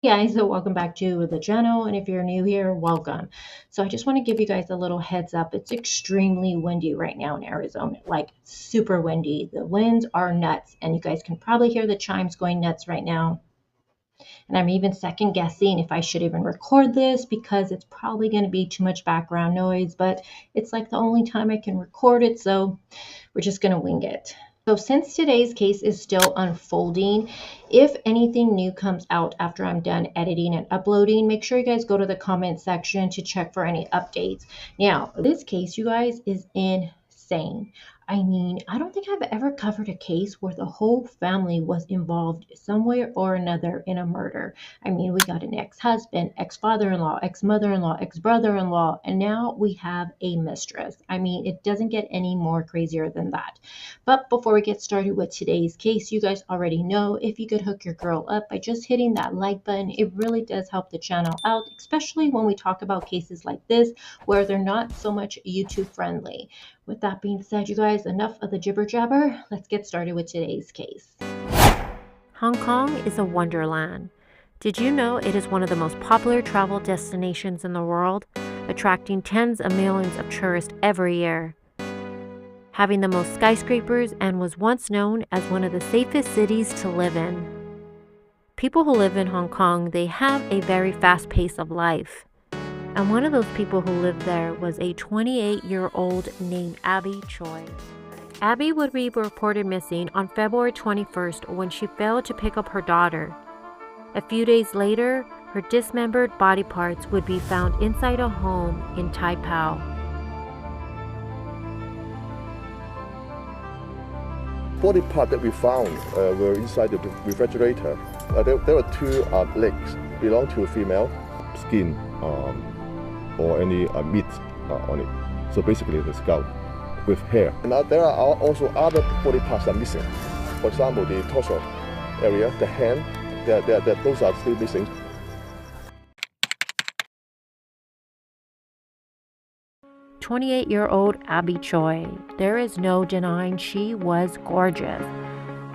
Hey guys, so welcome back to the channel, and if you're new here, welcome. So I just want to give you guys a little heads up. It's extremely windy right now in Arizona, like super windy. The winds are nuts, and you guys can probably hear the chimes going nuts right now. And I'm even second guessing if I should even record this because it's probably going to be too much background noise, but it's like the only time I can record it, so we're just going to wing it. So since today's case is still unfolding, if anything new comes out after I'm done editing and uploading, make sure you guys go to the comment section to check for any updates. Now, this case, you guys, is insane. I mean, I don't think I've ever covered a case where the whole family was involved some way or another in a murder. I mean, we got an ex-husband, ex-father-in-law, ex-mother-in-law, ex-brother-in-law, and now we have a mistress. I mean, it doesn't get any more crazier than that. But before we get started with today's case, you guys already know if you could hook your girl up by just hitting that like button, it really does help the channel out, especially when we talk about cases like this where they're not so much YouTube friendly. With that being said, you guys, enough of the jibber jabber. Let's get started with today's case. Hong Kong is a wonderland. Did you know it is one of the most popular travel destinations in the world, attracting tens of millions of tourists every year? Having the most skyscrapers and was once known as one of the safest cities to live in. People who live in Hong Kong, they have a very fast pace of life. And one of those people who lived there was a 28-year-old named Abby Choi. Abby would be reported missing on February 21st when she failed to pick up her daughter. A few days later, her dismembered body parts would be found inside a home in Tai Po. Body part that we found were inside the refrigerator. There were two legs belong to a female, skin or any meat on it. So basically the scalp with hair. Now there are also other body parts that are missing. For example, the torso area, the hand, those are still missing. 28-year-old Abby Choi. There is no denying she was gorgeous.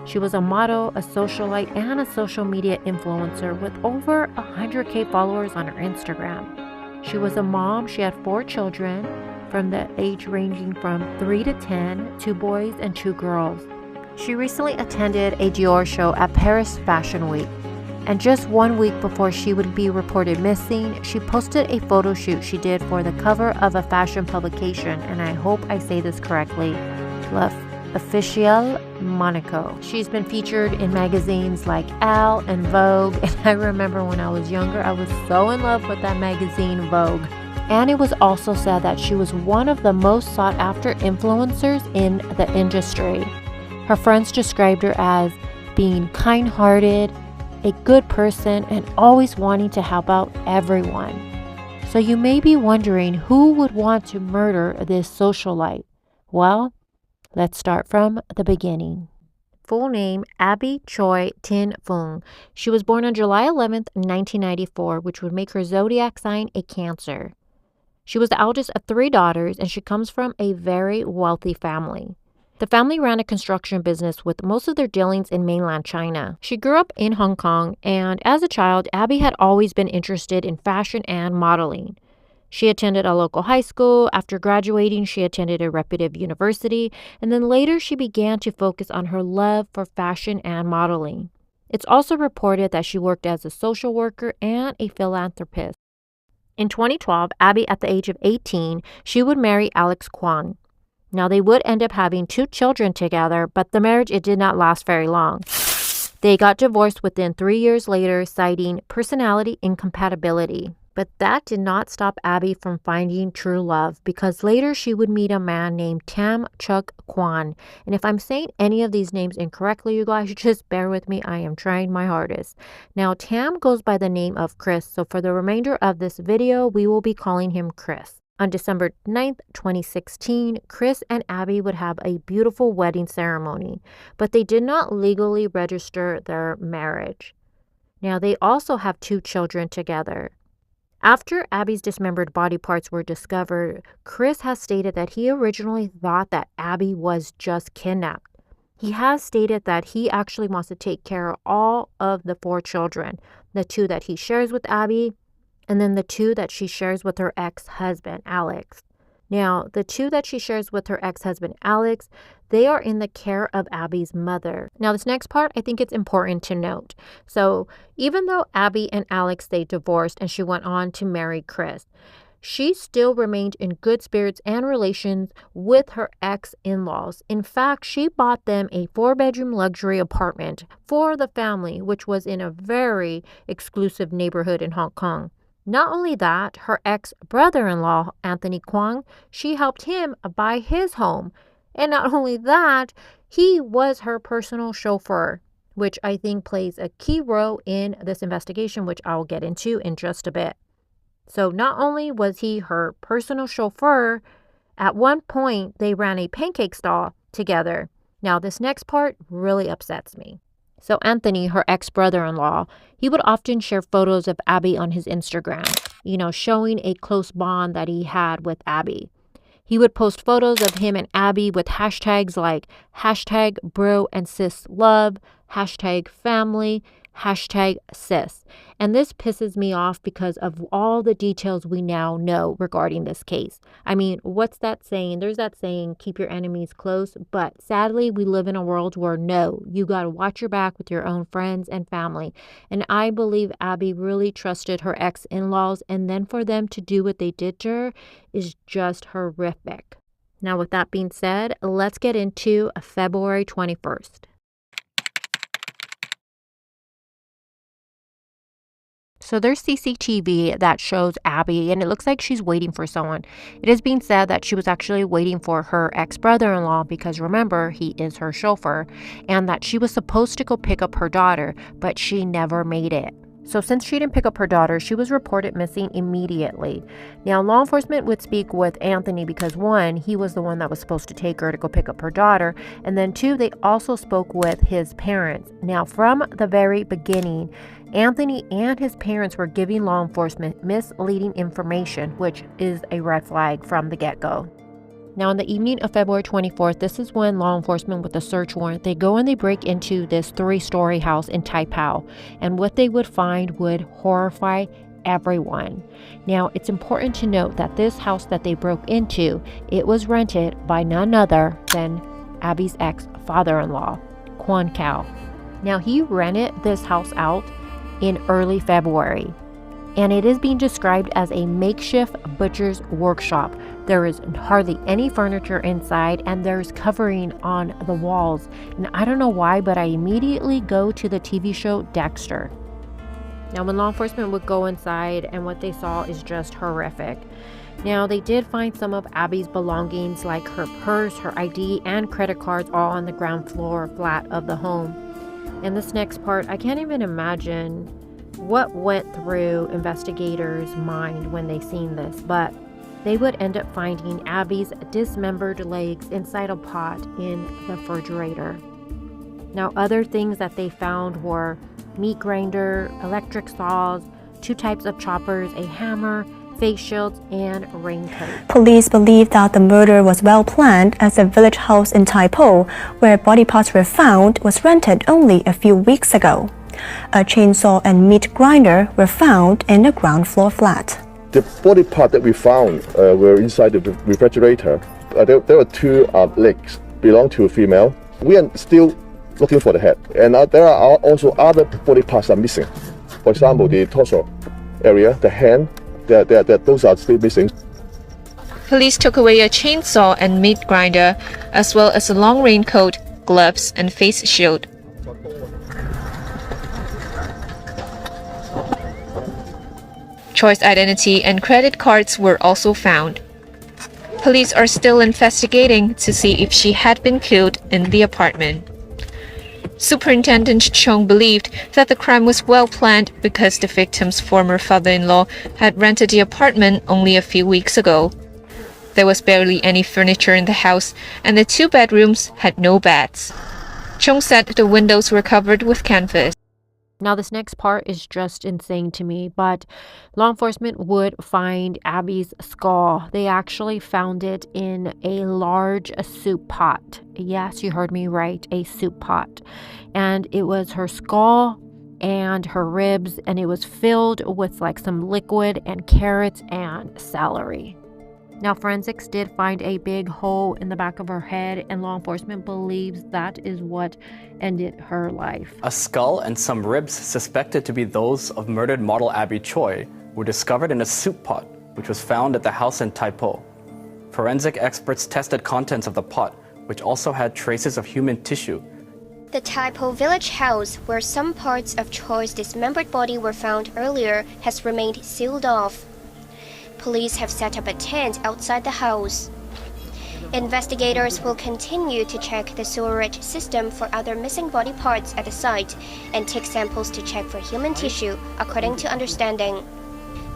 She was a model, a socialite, and a social media influencer with over 100K followers on her Instagram. She was a mom. She had 4 children from the age ranging from 3 to 10, 2 boys and 2 girls. She recently attended a Dior show at Paris Fashion Week. And just 1 week before she would be reported missing, she posted a photo shoot she did for the cover of a fashion publication, and I hope I say this correctly, L'Officiel Monaco. She's been featured in magazines like Elle and Vogue, and I remember when I was younger, I was so in love with that magazine, Vogue. And it was also said that she was one of the most sought after influencers in the industry. Her friends described her as being kind-hearted, a good person, and always wanting to help out everyone. So you may be wondering who would want to murder this socialite. Well, let's start from the beginning. Full name, Abby Choi Tin Fung. She was born on July 11th, 1994, which would make her zodiac sign a Cancer. She was the eldest of 3 daughters, and she comes from a very wealthy family. The family ran a construction business with most of their dealings in mainland China. She grew up in Hong Kong, and as a child, Abby had always been interested in fashion and modeling. She attended a local high school. After graduating, she attended a reputable university, and then later she began to focus on her love for fashion and modeling. It's also reported that she worked as a social worker and a philanthropist. In 2012, Abby, at the age of 18, she would marry Alex Kwan. Now, they would end up having 2 children together, but the marriage, it did not last very long. They got divorced within 3 years later, citing personality incompatibility. But that did not stop Abby from finding true love, because later she would meet a man named Tam Chuk Kwan. And if I'm saying any of these names incorrectly, you guys, just bear with me. I am trying my hardest. Now, Tam goes by the name of Chris, so for the remainder of this video, we will be calling him Chris. On December 9th, 2016, Chris and Abby would have a beautiful wedding ceremony, but they did not legally register their marriage. Now, they also have 2 children together. After Abby's dismembered body parts were discovered, Chris has stated that he originally thought that Abby was just kidnapped. He has stated that he actually wants to take care of all of the 4 children, the 2 that he shares with Abby, and then the 2 that she shares with her ex-husband, Alex. Now, the 2 that she shares with her ex-husband, Alex, they are in the care of Abby's mother. Now, this next part, I think it's important to note. So, even though Abby and Alex, they divorced and she went on to marry Chris, she still remained in good spirits and relations with her ex-in-laws. In fact, she bought them a 4-bedroom luxury apartment for the family, which was in a very exclusive neighborhood in Hong Kong. Not only that, her ex-brother-in-law, Anthony Kwong, she helped him buy his home. And not only that, he was her personal chauffeur, which I think plays a key role in this investigation, which I'll get into in just a bit. So not only was he her personal chauffeur, at one point they ran a pancake stall together. Now, this next part really upsets me. So Anthony, her ex-brother-in-law, he would often share photos of Abby on his Instagram, showing a close bond that he had with Abby. He would post photos of him and Abby with hashtags like hashtag bro and sis love, hashtag family, hashtag sis. And this pisses me off because of all the details we now know regarding this case. I mean, what's that saying? There's that saying, keep your enemies close. But sadly, we live in a world where no, you got to watch your back with your own friends and family. And I believe Abby really trusted her ex-in-laws, and then for them to do what they did to her is just horrific. Now, with that being said, let's get into February 21st. So there's CCTV that shows Abby, and it looks like she's waiting for someone. It is being said that she was actually waiting for her ex-brother-in-law because, remember, he is her chauffeur, and that she was supposed to go pick up her daughter, but she never made it. So since she didn't pick up her daughter, she was reported missing immediately. Now, law enforcement would speak with Anthony because, 1, he was the one that was supposed to take her to go pick up her daughter, and then 2, they also spoke with his parents. Now, from the very beginning, Anthony and his parents were giving law enforcement misleading information, which is a red flag from the get-go. Now, on the evening of February 24th, this is when law enforcement with a search warrant, they go and they break into this 3-story house in Tai Po. And what they would find would horrify everyone. Now, it's important to note that this house that they broke into, it was rented by none other than Abby's ex-father-in-law, Kwon Kao. Now, he rented this house out in early February, and it is being described as a makeshift butcher's workshop. There is hardly any furniture inside, and there's covering on the walls. And I don't know why, but I immediately go to the TV show Dexter. Now, when law enforcement would go inside, and what they saw is just horrific. Now, they did find some of Abby's belongings, like her purse, her ID, and credit cards, all on the ground floor flat of the home. And this next part, I can't even imagine what went through investigators' mind when they seen this, but they would end up finding Abby's dismembered legs inside a pot in the refrigerator. Now, other things that they found were meat grinder, electric saws, 2 types of choppers, a hammer, face shields, and raincoat. Police believe that the murder was well planned, as the village house in Tai Po, where body parts were found, was rented only a few weeks ago. A chainsaw and meat grinder were found in the ground floor flat. The body part that we found were inside the refrigerator. There were 2 legs belong to a female. We are still looking for the head, and there are also other body parts are missing. For example, the torso area, the hand, those are still missing. Police took away a chainsaw and meat grinder, as well as a long raincoat, gloves, and face shield. Choi's identity and credit cards were also found. Police are still investigating to see if she had been killed in the apartment. Superintendent Chung believed that the crime was well planned because the victim's former father-in-law had rented the apartment only a few weeks ago. There was barely any furniture in the house, and the 2 bedrooms had no beds. Chung said the windows were covered with canvas. Now, this next part is just insane to me, but law enforcement would find Abby's skull. They actually found it in a large soup pot. Yes, you heard me right, a soup pot. And it was her skull and her ribs, and it was filled with like some liquid and carrots and celery. Now, forensics did find a big hole in the back of her head, and law enforcement believes that is what ended her life. A skull and some ribs suspected to be those of murdered model Abby Choi were discovered in a soup pot, which was found at the house in Taipo. Forensic experts tested contents of the pot, which also had traces of human tissue. The Taipo village house, where some parts of Choi's dismembered body were found earlier, has remained sealed off. Police have set up a tent outside the house. Investigators will continue to check the sewerage system for other missing body parts at the site and take samples to check for human tissue, according to understanding.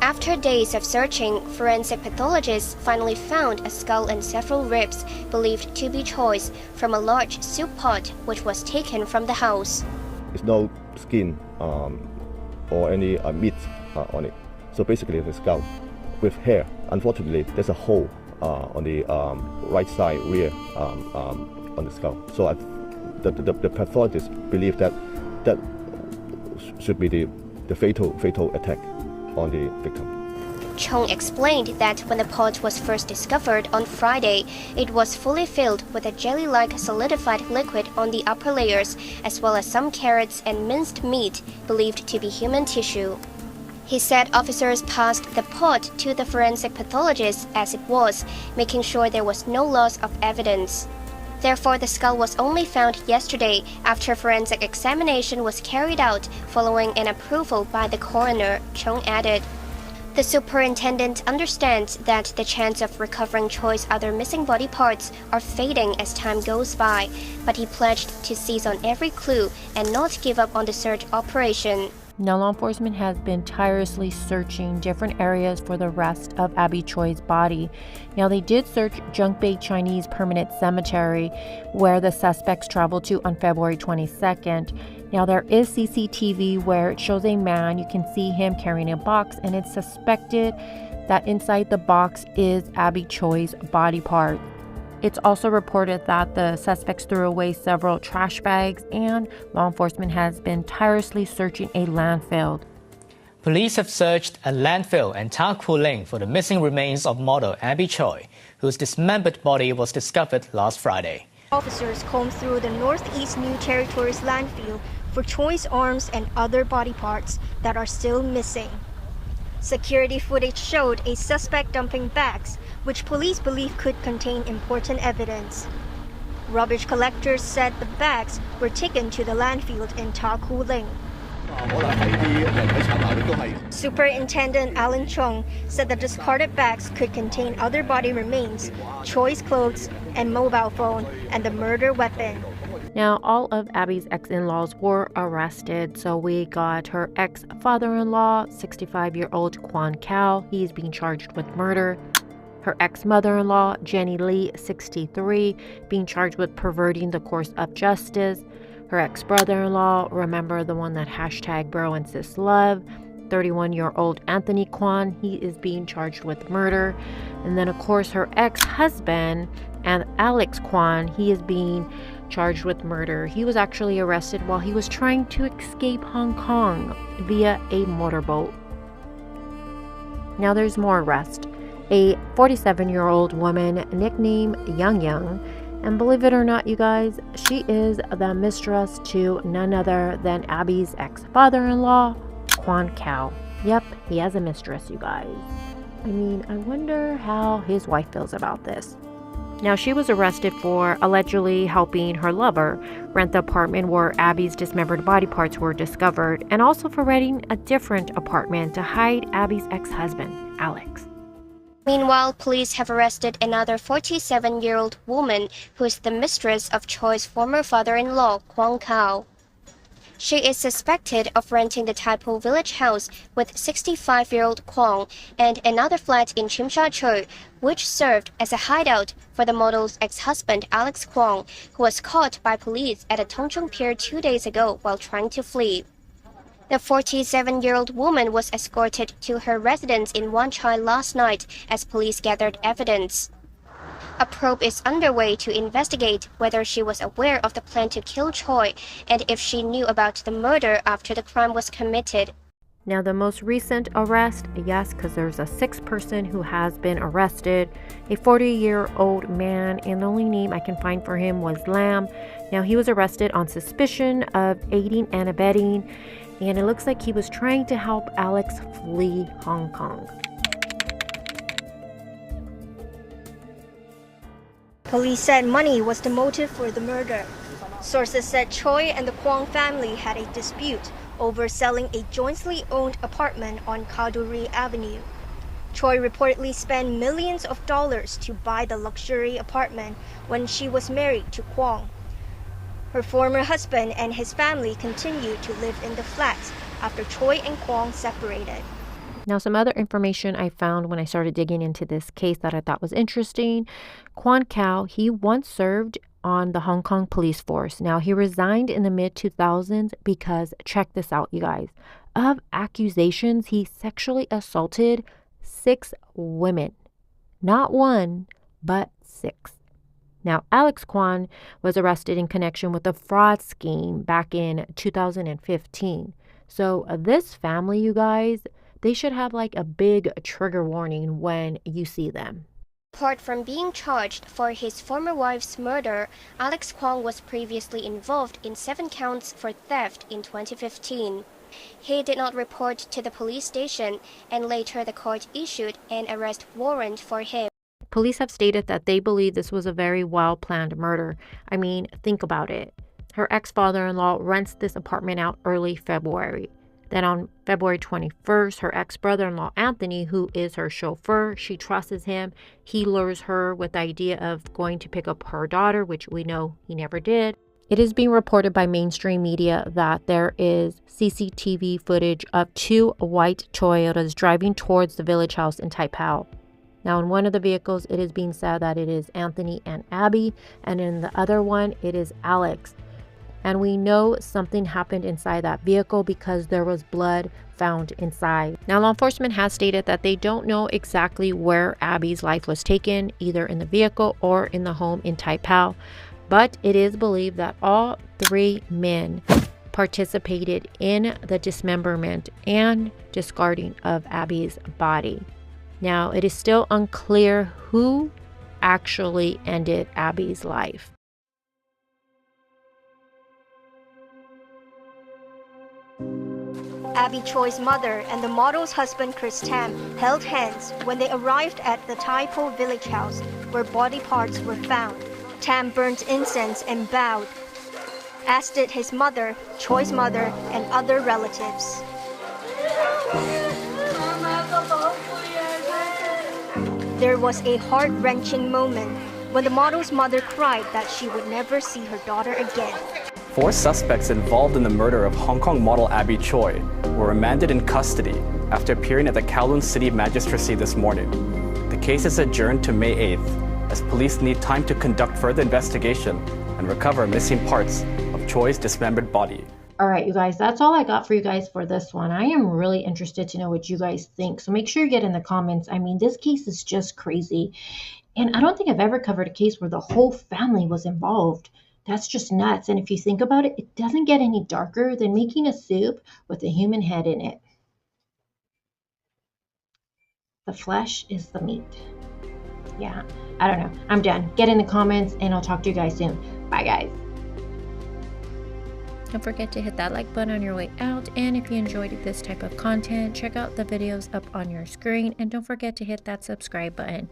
After days of searching, forensic pathologists finally found a skull and several ribs believed to be Choi's from a large soup pot which was taken from the house. There's no skin or any meat on it. So basically it's a skull with hair. Unfortunately, there's a hole on the right side rear on the skull. So the pathologists believe that should be the fatal attack on the victim. Chong explained that when the pot was first discovered on Friday, it was fully filled with a jelly-like solidified liquid on the upper layers, as well as some carrots and minced meat believed to be human tissue. He said officers passed the pot to the forensic pathologists as it was, making sure there was no loss of evidence. Therefore, the skull was only found yesterday after forensic examination was carried out following an approval by the coroner, Chong added. The superintendent understands that the chance of recovering Choi's other missing body parts are fading as time goes by, but he pledged to seize on every clue and not give up on the search operation. Now, law enforcement has been tirelessly searching different areas for the rest of Abby Choi's body. Now, they did search Junk Bay Chinese Permanent Cemetery, where the suspects traveled to on February 22nd. Now, there is CCTV where it shows a man. You can see him carrying a box, and it's suspected that inside the box is Abby Choi's body part. It's also reported that the suspects threw away several trash bags, and law enforcement has been tirelessly searching a landfill. Police have searched a landfill in Ta Ling for the missing remains of model Abby Choi, whose dismembered body was discovered last Friday. Officers combed through the Northeast New Territories landfill for Choi's arms and other body parts that are still missing. Security footage showed a suspect dumping bags, which police believe could contain important evidence. Rubbish collectors said the bags were taken to the landfill in Ta Ling. Superintendent Alan Chong said the discarded bags could contain other body remains, Choi's clothes and mobile phone, and the murder weapon. Now, all of Abby's ex-in-laws were arrested. So we got her ex-father-in-law, 65-year-old Kwan Kao. He's being charged with murder. Her ex-mother-in-law, Jenny Lee, 63, being charged with perverting the course of justice. Her ex-brother-in-law, remember the one that hashtag bro and sis love, 31-year-old Anthony Kwan, he is being charged with murder. And then, of course, her ex-husband, and Alex Kwan, he is being charged with murder. He was actually arrested while he was trying to escape Hong Kong via a motorboat. Now there's more arrests. A 47-year-old woman nicknamed Yang Yang, and believe it or not, you guys, she is the mistress to none other than Abby's ex-father-in-law, Kwan Kao. Yep, he has a mistress, you guys. I mean, I wonder how his wife feels about this. Now, she was arrested for allegedly helping her lover rent the apartment where Abby's dismembered body parts were discovered, and also for renting a different apartment to hide Abby's ex-husband, Alex. Meanwhile, police have arrested another 47-year-old woman who is the mistress of Choi's former father-in-law, Kwan Kao. She is suspected of renting the Taipo village house with 65-year-old Kwong and another flat in Chimsha Choi, which served as a hideout for the model's ex-husband Alex Kwong, who was caught by police at a Tongchong pier 2 days ago while trying to flee. The 47-year-old woman was escorted to her residence in Wan Chai last night as police gathered evidence. A probe is underway to investigate whether she was aware of the plan to kill Choi and if she knew about the murder after the crime was committed. Now, the most recent arrest, yes, because there's a sixth person who has been arrested, a 40-year-old man, and the only name I can find for him was Lam. Now, he was arrested on suspicion of aiding and abetting, and it looks like he was trying to help Alex flee Hong Kong. Police said money was the motive for the murder. Sources said Choi and the Kwong family had a dispute over selling a jointly owned apartment on Kaduri Avenue. Choi reportedly spent millions of dollars to buy the luxury apartment when she was married to Kwong. Her former husband and his family continued to live in the flats after Choi and Kwong separated. Now, some other information I found when I started digging into this case that I thought was interesting. Kwon Kao, he once served on the Hong Kong police force. Now, he resigned in the mid-2000s because, check this out, you guys, of accusations he sexually assaulted 6 women. Not 1, but 6. Now, Alex Kwon was arrested in connection with a fraud scheme back in 2015. So this family, you guys, they should have like a big trigger warning when you see them. Apart from being charged for his former wife's murder, Alex Kwong was previously involved in 7 counts for theft in 2015. He did not report to the police station, and later the court issued an arrest warrant for him. Police have stated that they believe this was a very well-planned murder. I mean, think about it. Her ex-father-in-law rents this apartment out early February. Then on February 21st, her ex-brother-in-law, Anthony, who is her chauffeur, she trusts him. He lures her with the idea of going to pick up her daughter, which we know he never did. It is being reported by mainstream media that there is CCTV footage of 2 white Toyotas driving towards the village house in Tai Po. Now, in one of the vehicles, it is being said that it is Anthony and Abby, and in the other one, it is Alex. And we know something happened inside that vehicle because there was blood found inside. Now, law enforcement has stated that they don't know exactly where Abby's life was taken, either in the vehicle or in the home in Tai Po, but it is believed that all 3 men participated in the dismemberment and discarding of Abby's body. Now, it is still unclear who actually ended Abby's life. Abby Choi's mother and the model's husband Chris Tam held hands when they arrived at the Tai Po village house where body parts were found. Tam burnt incense and bowed, as did his mother, Choi's mother, and other relatives. There was a heart-wrenching moment when the model's mother cried that she would never see her daughter again. 4 suspects involved in the murder of Hong Kong model Abby Choi were remanded in custody after appearing at the Kowloon City Magistracy this morning. The case is adjourned to May 8th, as police need time to conduct further investigation and recover missing parts of Choi's dismembered body. All right, you guys, that's all I got for you guys for this one. I am really interested to know what you guys think. So make sure you get in the comments. I mean, this case is just crazy. And I don't think I've ever covered a case where the whole family was involved. That's just nuts. And if you think about it, it doesn't get any darker than making a soup with a human head in it. The flesh is the meat. Yeah, I don't know. I'm done. Get in the comments and I'll talk to you guys soon. Bye, guys. Don't forget to hit that like button on your way out, and if you enjoyed this type of content, check out the videos up on your screen, and don't forget to hit that subscribe button.